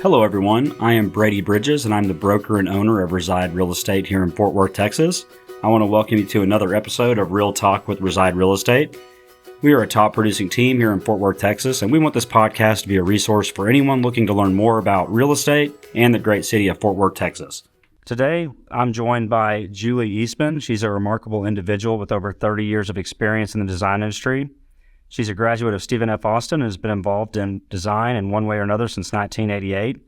Hello, everyone. I am Brady Bridges, and I'm the broker and owner of Reside Real Estate here in Fort Worth, Texas. I want to welcome you to another episode of Real Talk with Reside Real Estate. We are a top producing team here in Fort Worth, Texas, and we want this podcast to be a resource for anyone looking to learn more about real estate and the great city of Fort Worth, Texas. Today, I'm joined by Julie Eastman. She's a remarkable individual with over 30 years of experience in the design industry. She's a graduate of Stephen F. Austin and has been involved in design in one way or another since 1988.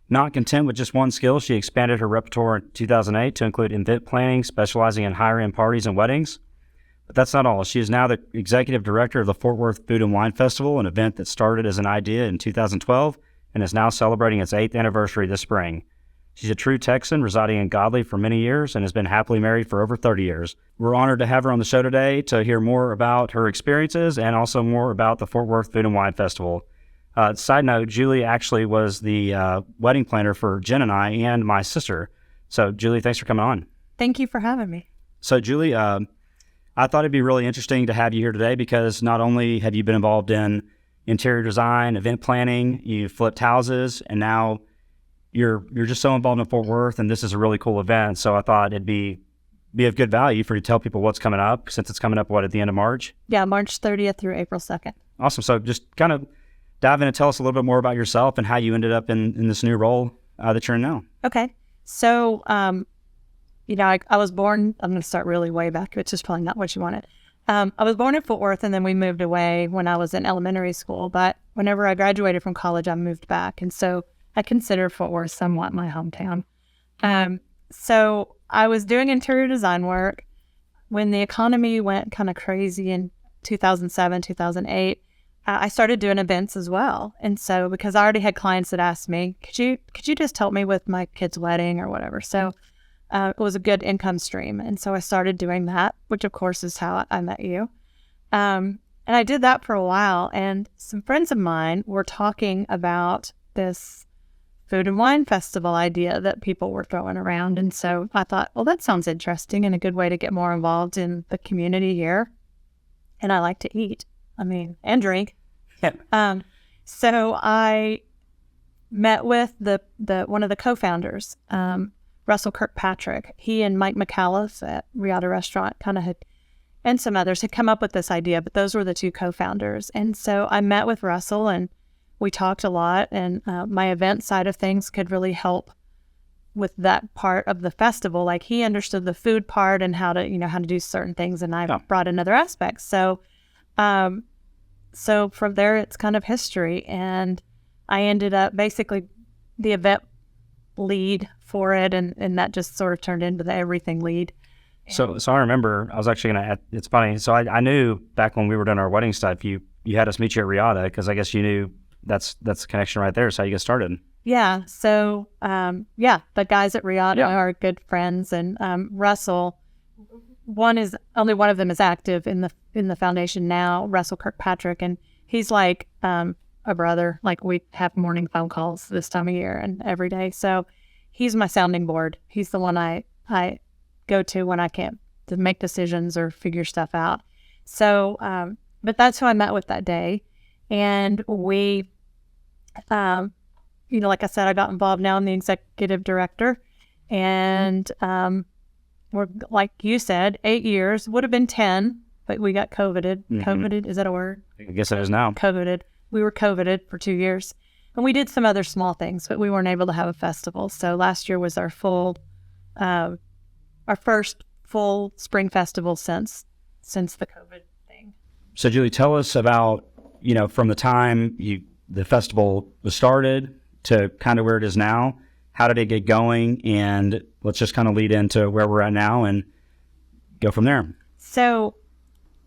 Not content with just one skill, she expanded her repertoire in 2008 to include event planning, specializing in higher-end parties and weddings. But that's not all. She is now the executive director of the Fort Worth Food and Wine Festival, an event that started as an idea in 2012 and is now celebrating its 8th anniversary this spring. She's a true Texan, residing in Godley for many years and has been happily married for over 30 years. We're honored to have her on the show today to hear more about her experiences and also more about the Fort Worth Food and Wine Festival. Side note, Julie actually was the wedding planner for Jen and I and my sister. So, Julie, thanks for coming on. Thank you for having me. So, Julie, I thought it'd be really interesting to have you here today because not only have you been involved in interior design, event planning, you flipped houses, and now you're just so involved in Fort Worth, and this is a really cool event. So I thought it'd be of good value for you to tell people what's coming up, since it's coming up, at the end of March? Yeah, March 30th through April 2nd. Awesome. So just kind of dive in and tell us a little bit more about yourself and how you ended up in this new role that you're in now. Okay. So, I was born, I'm going to start really way back, which is probably not what you wanted. I was born in Fort Worth, and then we moved away when I was in elementary school. But whenever I graduated from college, I moved back. And so I consider Fort Worth somewhat my hometown. So I was doing interior design work when the economy went kind of crazy in 2007, 2008. I started doing events as well. And so because I already had clients that asked me, could you just help me with my kid's wedding or whatever? So it was a good income stream. And so I started doing that, which of course is how I met you. And I did that for a while. And some friends of mine were talking about this Food and Wine Festival idea that people were throwing around. And so I thought, well, that sounds interesting and a good way to get more involved in the community here. And I like to eat, and drink. Yeah. So I met with the one of the co-founders, Russell Kirkpatrick. He and Mike McAuliffe at Riata Restaurant and some others had come up with this idea, but those were the two co-founders. And so I met with Russell and we talked a lot, and my event side of things could really help with that part of the festival. Like, he understood the food part and how to do certain things, and I brought in other aspects. So from there, it's kind of history, and I ended up basically the event lead for it, and that just sort of turned into the everything lead. So I remember, I was actually going to add, it's funny. So I knew back when we were doing our wedding stuff, you had us meet you at Riata, because I guess you knew that's the connection right there. So how you get started. Yeah. So, the guys at Riata are good friends, and Russell, only one of them is active in the foundation now, Russell Kirkpatrick, and he's like a brother. Like, we have morning phone calls this time of year and every day. So he's my sounding board. He's the one I go to when I can't to make decisions or figure stuff out. So, but that's who I met with that day. And we, like I said, I got involved now in the executive director, and we're, like you said, 8 years, would have been 10, but we got COVIDed. Mm-hmm. COVIDed, is that a word? I guess it is now. COVIDed. We were COVIDed for 2 years, and we did some other small things, but we weren't able to have a festival. So last year was our first full spring festival since the COVID thing. So Julie, tell us about, from the time the festival was started to kind of where it is now. How did it get going? And let's just kind of lead into where we're at now and go from there. So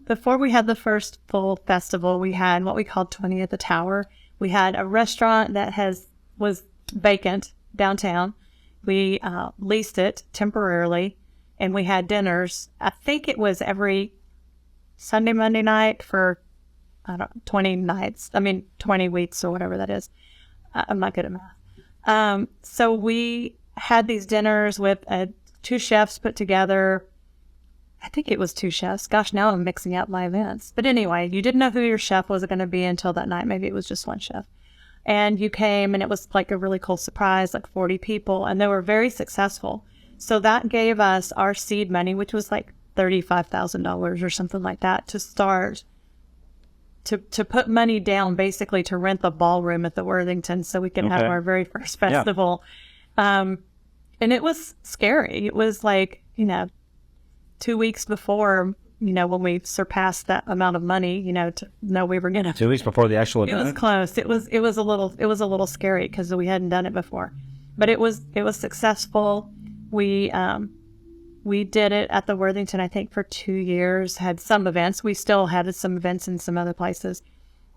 before we had the first full festival, we had what we called 20 at the Tower. We had a restaurant that was vacant downtown. We leased it temporarily, and we had dinners. I think it was every Sunday, Monday night for 20 nights. 20 weeks or whatever that is. I'm not good at math. So we had these dinners with 2 chefs put together. I think it was 2 chefs. Gosh, now I'm mixing up my events. But anyway, you didn't know who your chef was going to be until that night. Maybe it was just one chef. And you came, and it was like a really cool surprise, like 40 people, and they were very successful. So that gave us our seed money, which was like $35,000 or something like that, to start to put money down, basically to rent the ballroom at the Worthington so we could have our very first festival. And it was scary. It was like, 2 weeks before, when we surpassed that amount of money, to know we were going to. 2 weeks before the actual event? It was close. It was a little scary because we hadn't done it before, but it was successful. We did it at the Worthington, I think, for 2 years, had some events. We still had some events in some other places.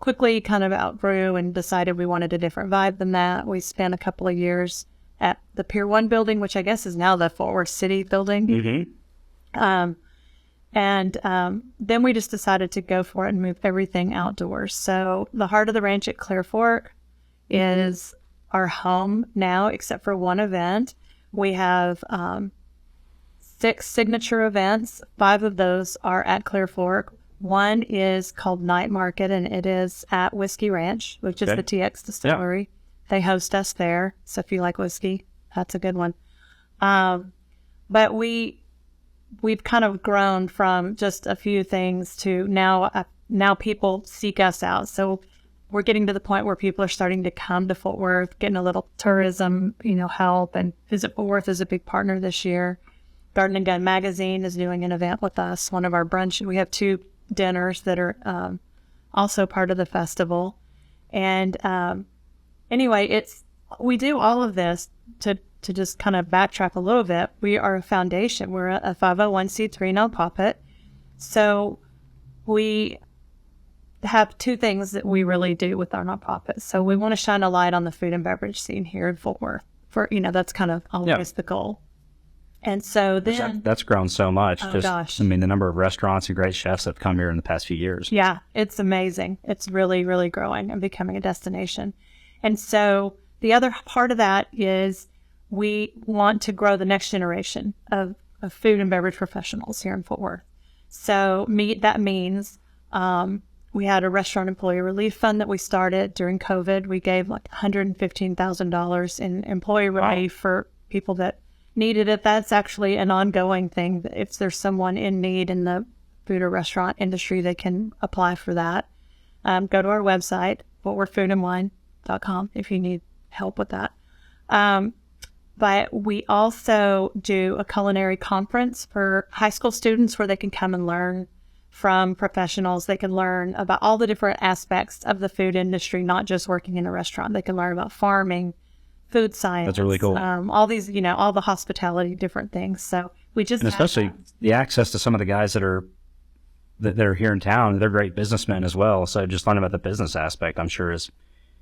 Quickly kind of outgrew and decided we wanted a different vibe than that. We spent a couple of years at the Pier 1 building, which I guess is now the Fort Worth City building. Mm-hmm. Then we just decided to go for it and move everything outdoors. So the heart of the ranch at Clear Fork is our home now, except for one event. We have 6 signature events. 5 of those are at Clear Fork. One is called Night Market, and it is at Whiskey Ranch, which is the TX distillery. Yeah. They host us there. So if you like whiskey, that's a good one. But we've kind of grown from just a few things to now people seek us out. So we're getting to the point where people are starting to come to Fort Worth, getting a little tourism, help, and Visit Fort Worth is a big partner this year. Garden and Gun Magazine is doing an event with us. One of our brunch, we have 2 dinners that are also part of the festival. And anyway, we do all of this to just kind of backtrack a little bit. We are a foundation. We're a 501c3 nonprofit. So we have 2 things that we really do with our nonprofit. So we want to shine a light on the food and beverage scene here in Fort Worth. That's kind of always the goal. And so then that's grown so much. Gosh. I mean, the number of restaurants and great chefs that have come here in the past few years. Yeah, it's amazing. It's really, really growing and becoming a destination. And so the other part of that is we want to grow the next generation of food and beverage professionals here in Fort Worth. So that means we had a restaurant employee relief fund that we started during COVID. We gave like $115,000 in employee relief for people that needed it. That's actually an ongoing thing. If there's someone in need in the food or restaurant industry, they can apply for that. Go to our website, fortworthfoodandwine.com, if you need help with that. But we also do a culinary conference for high school students where they can come and learn from professionals. They can learn about all the different aspects of the food industry, not just working in a restaurant. They can learn about farming, food science. That's really cool. All these, all the hospitality, different things. So we just and especially the access to some of the guys that are here in town. They're great businessmen as well. So just learning about the business aspect, I'm sure, is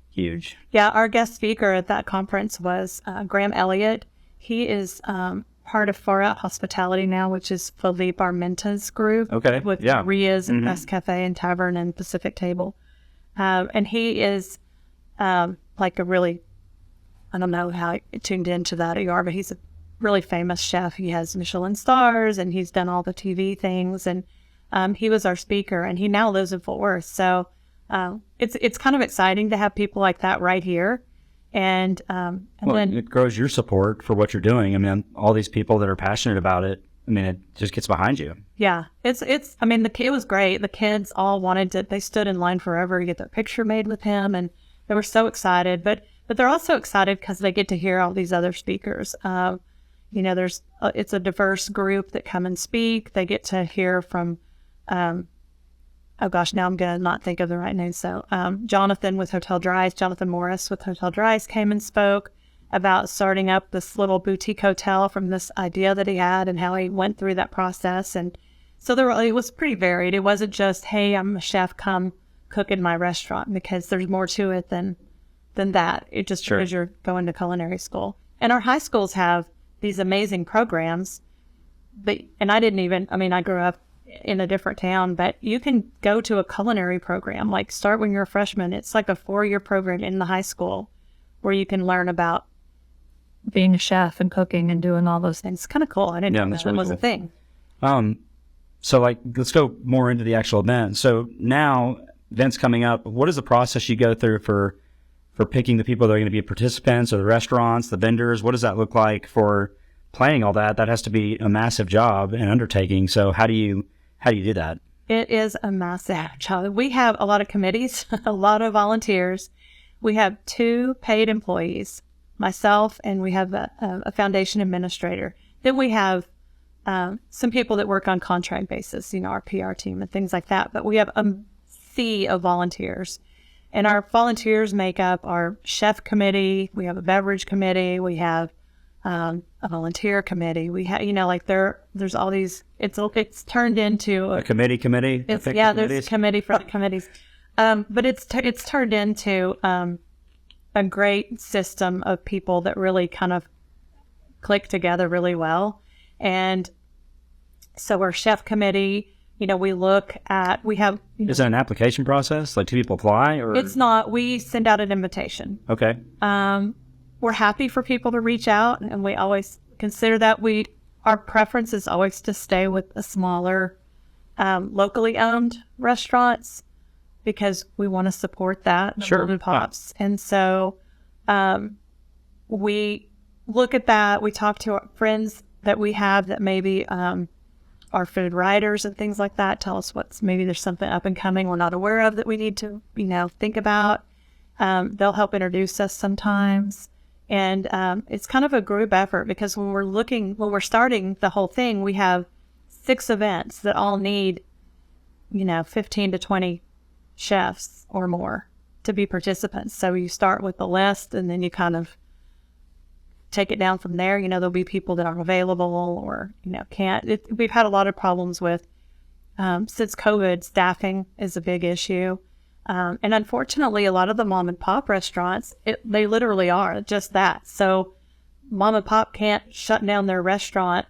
huge. Yeah, our guest speaker at that conference was Graham Elliott. He is part of Far Out Hospitality now, which is Philippe Armenta's group. Okay. With Ria's and Best Cafe and Tavern and Pacific Table. And he is like a really, I don't know how I tuned into that you are, but he's a really famous chef. He has Michelin stars and he's done all the TV things. And he was our speaker, and he now lives in Fort Worth. So it's kind of exciting to have people like that right here. And then it grows your support for what you're doing. I mean, all these people that are passionate about it, I mean, it just gets behind you. Yeah, I mean, it was great. The kids all they stood in line forever to get their picture made with him, and they were so excited. But they're also excited because they get to hear all these other speakers. It's a diverse group that come and speak. They get to hear from, oh gosh, now I'm going to not think of the right name. So Jonathan Morris with Hotel Dries came and spoke about starting up this little boutique hotel from this idea that he had and how he went through that process. And so it was pretty varied. It wasn't just, hey, I'm a chef, come cook in my restaurant, because there's more to it than that. It just because you're going to culinary school. And our high schools have these amazing programs. I grew up in a different town, but you can go to a culinary program, like start when you're a freshman. It's like a 4-year program in the high school where you can learn about being a chef and cooking and doing all those things. It's kind of cool. I didn't know that was a thing. So let's go more into the actual event. So now events coming up, what is the process you go through for for picking the people that are going to be participants, or the restaurants, the vendors? What does that look like for planning all that? That has to be a massive job and undertaking. So how do you do that? It is a massive job. We have a lot of committees, a lot of volunteers. We have 2 paid employees, myself, and we have a foundation administrator. Then we have some people that work on contract basis, our PR team and things like that. But we have a sea of volunteers. And our volunteers make up our chef committee. We have a beverage committee. We have a volunteer committee. We have, there's all these. It's turned into a committee. There's a committee for the committees. But it's turned into a great system of people that really kind of click together really well. And so our chef committee, we have... Is that an application process? Like 2 people apply? Or it's not. We send out an invitation. Okay. We're happy for people to reach out, and we always consider that our preference is always to stay with the smaller, locally owned restaurants, because we want to support that. Sure. Mom and pops. And so we look at that. We talk to our friends that we have that maybe are food writers and things like that. Tell us maybe there's something up and coming we're not aware of that we need to, think about. They'll help introduce us sometimes. And it's kind of a group effort, because when we're starting the whole thing, we have 6 events that all need, 15 to 20 chefs or more to be participants. So you start with the list, and then you kind of take it down from there. There'll be people that aren't available or, can't. We've had a lot of problems with, since COVID, staffing is a big issue. And unfortunately, a lot of the mom and pop restaurants, they literally are just that. So mom and pop can't shut down their restaurant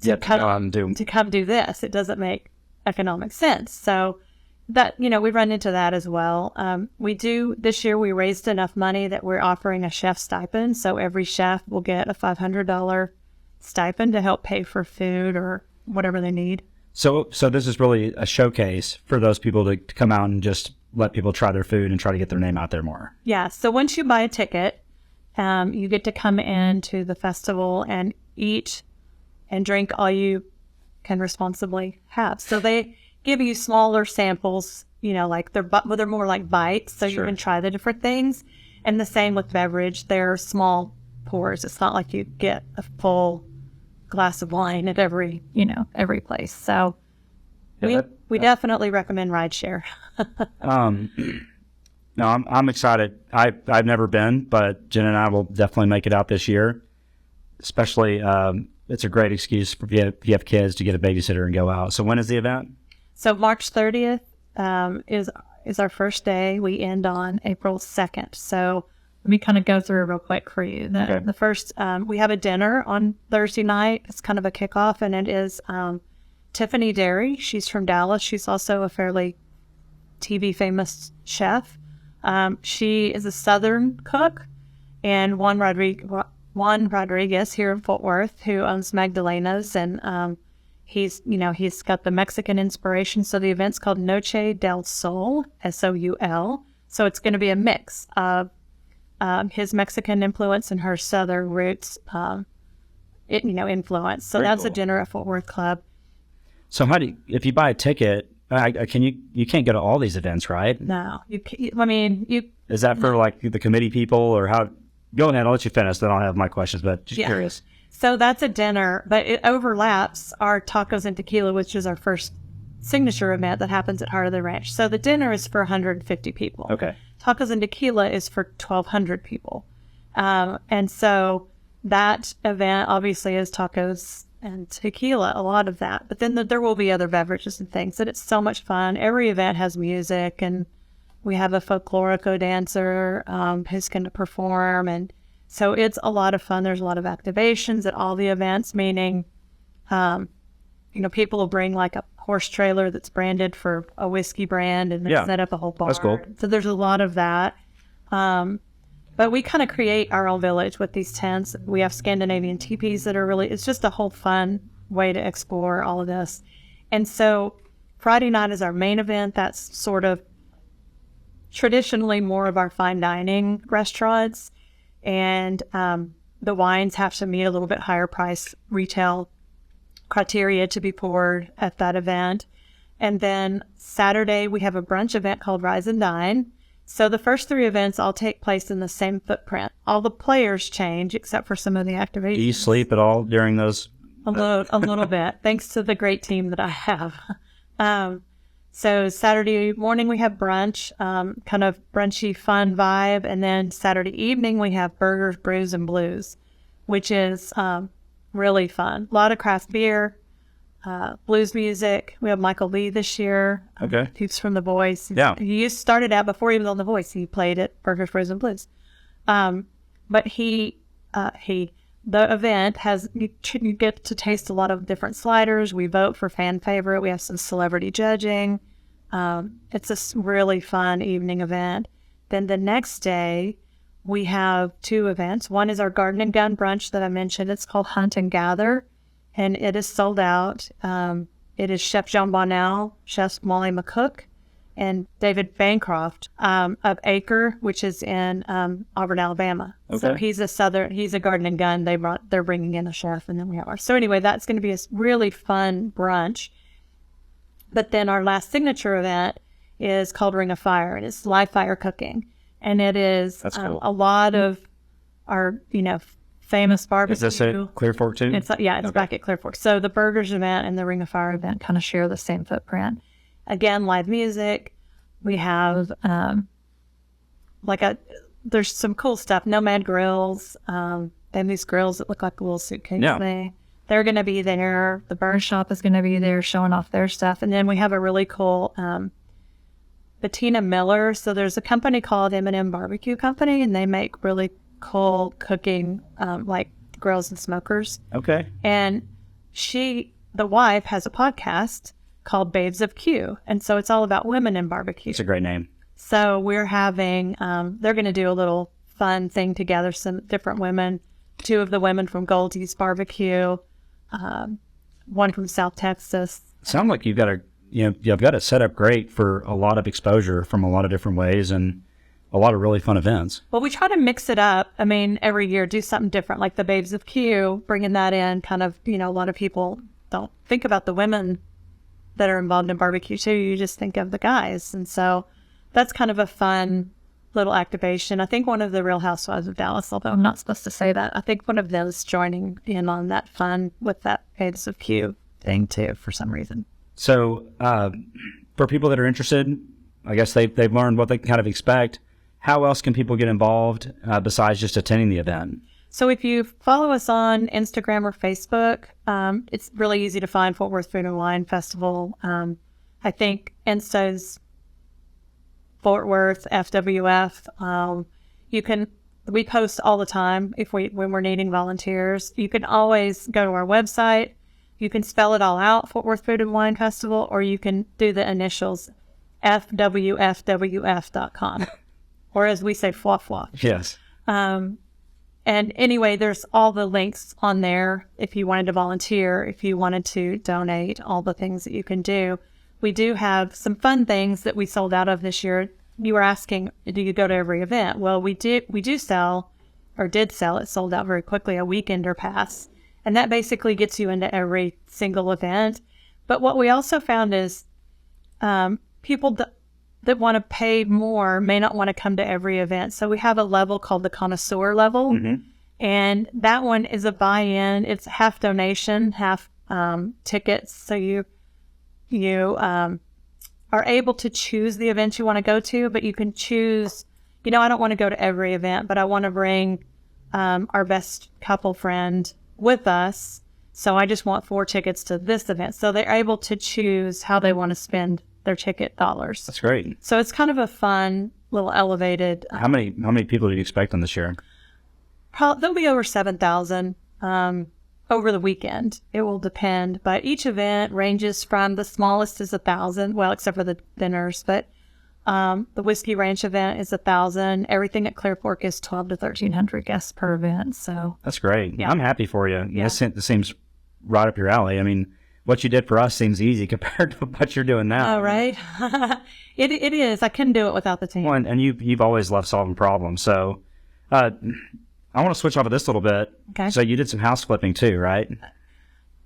to come do this. It doesn't make economic sense. So that, we run into that as well. This year we raised enough money that we're offering a chef stipend. So every chef will get a $500 stipend to help pay for food or whatever they need. So this is really a showcase for those people to come out and just let people try their food and try to get their name out there more. Yeah. So once you buy a ticket, you get to come into the festival and eat and drink all you can responsibly have. So they give you smaller samples, like they're more like bites, so Sure. You can try the different things. And the same with beverage. They're small pours. It's not like you get a full glass of wine at every place. So we definitely recommend rideshare. No, I'm excited. I've never been, but Jen and I will definitely make it out this year. Especially, it's a great excuse if you have kids to get a babysitter and go out. So when is the event? So March 30th is our first day. We end on April 2nd. So let me kind of go through real quick for you. The first, we have a dinner on Thursday night. It's kind of a kickoff, and it is Tiffany Derry. She's from Dallas. She's also a fairly TV famous chef. She is a Southern cook, and Juan Rodriguez here in Fort Worth, who owns Magdalena's, and he's got the Mexican inspiration. So the event's called Noche del Sol, Soul. So it's going to be a mix of his Mexican influence and her Southern roots, influence. So Very that's cool. a dinner at Fort Worth Club. So if you buy a ticket, you can't go to all these events, right? No, you. Is that for like the committee people, or how? Go ahead, I'll let you finish. Then I'll have my questions, but just curious. So that's a dinner, but it overlaps our Tacos and Tequila, which is our first signature event that happens at Heart of the Ranch. So the dinner is for 150 people. Okay. Tacos and Tequila is for 1,200 people. And so that event obviously is tacos and tequila, a lot of that. But then there will be other beverages and things. And it's so much fun. Every event has music, and we have a folklorico dancer who's going to perform. And so it's a lot of fun. There's a lot of activations at all the events, meaning, people will bring like a horse trailer that's branded for a whiskey brand, and they set up a whole bar. That's cool. So there's a lot of that. But we kind of create our own village with these tents. We have Scandinavian teepees that are it's just a whole fun way to explore all of this. And so Friday night is our main event. That's sort of traditionally more of our fine dining restaurants, and the wines have to meet a little bit higher price retail criteria to be poured at that event. And then Saturday, we have a brunch event called Rise and Dine. So the first 3 events all take place in the same footprint. All the players change except for some of the activations. Do you sleep at all during those? A little bit, thanks to the great team that I have. So Saturday morning we have brunch, kind of brunchy, fun vibe. And then Saturday evening we have burgers, brews, and blues, which is really fun. A lot of craft beer, blues music. We have Michael Lee this year. Okay. He's from The Voice. Yeah. He started out before he was on The Voice. He played at Burgers, Brews, and Blues. But the event has, you get to taste a lot of different sliders. We vote for fan favorite. We have some celebrity judging. It's a really fun evening event. Then the next day, we have 2 events. One is our Garden and Gun brunch that I mentioned. It's called Hunt and Gather, and it is sold out. It is Chef John Bonnell, Chef Molly McCook, and David Bancroft of Acre, which is in Auburn, Alabama. Okay. So he's a Garden and Gun. They're bringing in a chef, and then we have ours. So anyway, that's going to be a really fun brunch. But then our last signature event is called Ring of Fire, and it's live fire cooking. And it is cool. A lot of our, famous barbecue. Is this at Clear Fork too? It's back at Clear Fork. So the burgers event and the Ring of Fire event kind of share the same footprint. Again, live music. We have there's some cool stuff. Nomad grills. They have these grills that look like a little suitcase. Yeah. They're going to be there. The burn shop is going to be there showing off their stuff. And then we have a really cool Bettina Miller. So there's a company called M&M Barbecue Company, and they make really cool cooking, like grills and smokers. Okay. And the wife, has a podcast called Babes of Q. And so it's all about women in barbecue. It's a great name. So we're having, they're going to do a little fun thing together, some different women, 2 of the women from Goldie's Barbecue, one from South Texas. Sound like you've got it set up great for a lot of exposure from a lot of different ways and a lot of really fun events. Well, we try to mix it up. I mean, every year, do something different, like the Babes of Q, bringing that in kind of, a lot of people don't think about the women that are involved in barbecue too. You just think of the guys. And so that's kind of a fun little activation. I think one of the Real Housewives of Dallas, although I'm not supposed to say that, I think one of them is joining in on that fun with that Babes of Q thing too, for some reason. So for people that are interested, I guess they've learned what they kind of expect. How else can people get involved besides just attending the event? So if you follow us on Instagram or Facebook, it's really easy to find Fort Worth Food and Wine Festival. I think Insta's Fort Worth FWF. We post all the time when we're needing volunteers. You can always go to our website. You can spell it all out, Fort Worth Food and Wine Festival, or you can do the initials, FWFWF.com, or as we say, FWF. Yes. And anyway, there's all the links on there if you wanted to volunteer, if you wanted to donate, all the things that you can do. We do have some fun things that we sold out of this year. You were asking, do you go to every event? Well, we did sell, it sold out very quickly, a weekender pass. And that basically gets you into every single event. But what we also found is people that want to pay more may not want to come to every event. So we have a level called the connoisseur level. Mm-hmm. And that one is a buy-in. It's half donation, half tickets. So you are able to choose the events you want to go to, but you can choose, I don't want to go to every event, but I want to bring our best couple friend with us. So I just want 4 tickets to this event. So they're able to choose how they want to spend their ticket dollars. That's great. So it's kind of a fun little elevated. How many people do you expect on this year? There'll be over 7,000 over the weekend. It will depend, but each event ranges from the smallest is 1,000. Well, except for the dinners, but the Whiskey Ranch event is 1,000. Everything at Clear Fork is 1,200 to 1,300 guests per event. So that's great. Yeah. I'm happy for you. Yeah. This seems right up your alley. I mean, what you did for us seems easy compared to what you're doing now. Oh, right. It is. I couldn't do it without the team. Well, and you've always loved solving problems. So I want to switch off of this a little bit. Okay. So you did some house flipping too, right?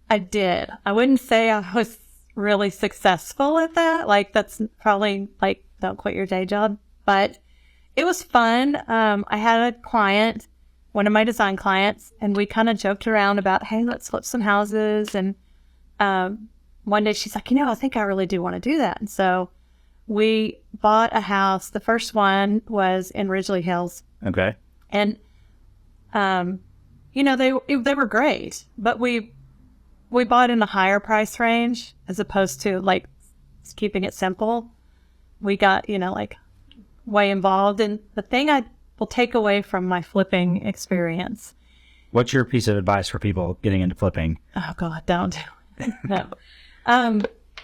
I did. I wouldn't say I was really successful at that. Like, that's probably like, don't quit your day job. But it was fun. I had a client, one of my design clients, and we kind of joked around about, hey, let's flip some houses. And one day she's like, I think I really do want to do that. And so we bought a house. The first one was in Ridgely Hills. Okay. And, they were great, but we bought in a higher price range as opposed to like keeping it simple. We got, like way involved. And the thing I will take away from my flipping experience. What's your piece of advice for people getting into flipping? Oh God, don't. No.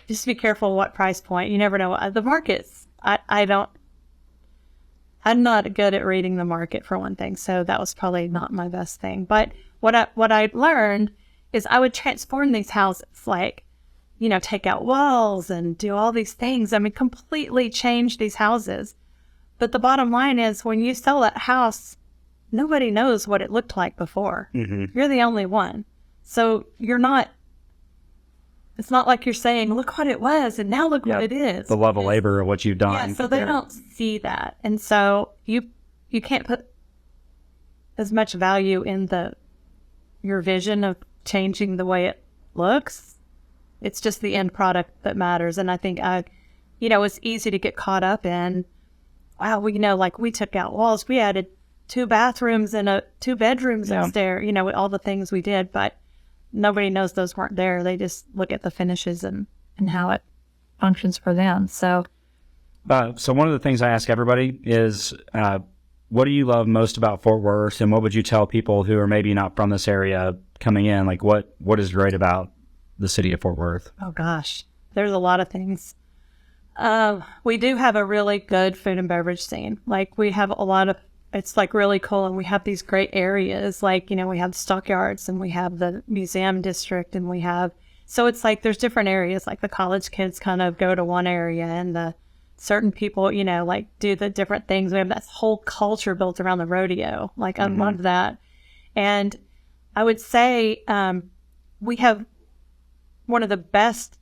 Just be careful what price point. You never know. The markets, I'm not good at reading the market for one thing. So that was probably not my best thing. But what I learned is I would transform these houses, like, take out walls and do all these things. I mean, completely change these houses. But the bottom line is when you sell that house, nobody knows what it looked like before. Mm-hmm. You're the only one. So it's not like you're saying, look what it was, and now look what it is. The love of labor of what you've done. Yeah, so they don't see that. And so you can't put as much value in your vision of changing the way it looks. It's just the end product that matters. And I think, it's easy to get caught up in, wow, we took out walls. We added 2 bathrooms and 2 bedrooms upstairs, with all the things we did. But nobody knows those weren't there. They just look at the finishes and how it functions for them. So one of the things I ask everybody is, what do you love most about Fort Worth? And what would you tell people who are maybe not from this area coming in? Like what is great about the city of Fort Worth? Oh gosh, there's a lot of things. We do have a really good food and beverage scene. Like we have it's like really cool. And we have these great areas. Like, we have the stockyards and we have the museum district and so it's like there's different areas. Like the college kids kind of go to one area and the certain people, like do the different things. We have that whole culture built around the rodeo. Like I love that. And I would say we have one of the best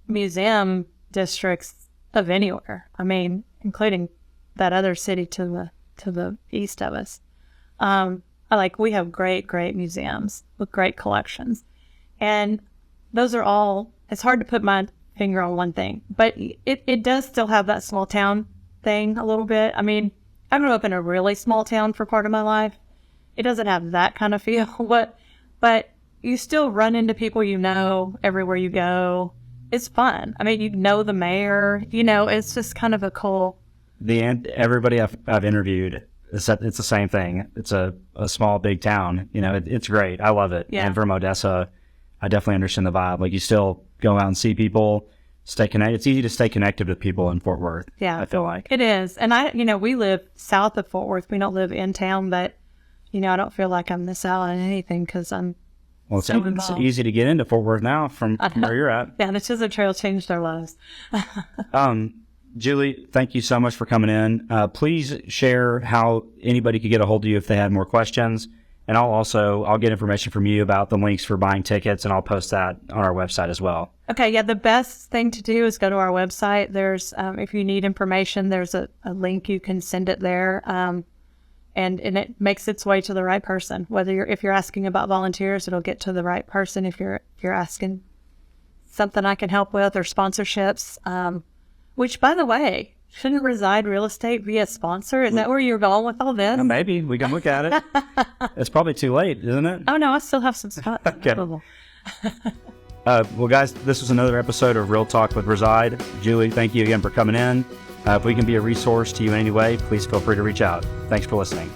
museum districts of anywhere. I mean, including that other city to the east of us. We have great museums with great collections. And those are all, it's hard to put my finger on one thing, but it does still have that small town thing a little bit. I mean, I grew up in a really small town for part of my life. It doesn't have that kind of feel, but you still run into people everywhere you go. It's fun. I mean, the mayor, it's just kind of a cool. Everybody I've interviewed, it's the same thing. It's a small, big town. It's great. I love it. Yeah. And from Odessa, I definitely understand the vibe. Like you still go out and see people, stay connected. It's easy to stay connected with people in Fort Worth. Yeah, I feel like it is. And we live south of Fort Worth. We don't live in town, but I don't feel like I'm missing out on anything because I'm. Well, it's easy to get into Fort Worth now from where you're at. Yeah, the Chisholm Trail changed their lives. Julie, thank you so much for coming in. Please share how anybody could get a hold of you if they had more questions. And I'll get information from you about the links for buying tickets, and I'll post that on our website as well. Okay, yeah, the best thing to do is go to our website. There's, if you need information, there's a link. You can send it there. And it makes its way to the right person. If you're asking about volunteers, it'll get to the right person. If you're asking something I can help with or sponsorships, which by the way, shouldn't Reside Real Estate be a sponsor? Is that where you're going with all this? Maybe we can look at it. It's probably too late, isn't it? Oh no, I still have some spots. Okay. Well, guys, this was another episode of Real Talk with Reside. Julie, thank you again for coming in. If we can be a resource to you in any way, please feel free to reach out. Thanks for listening.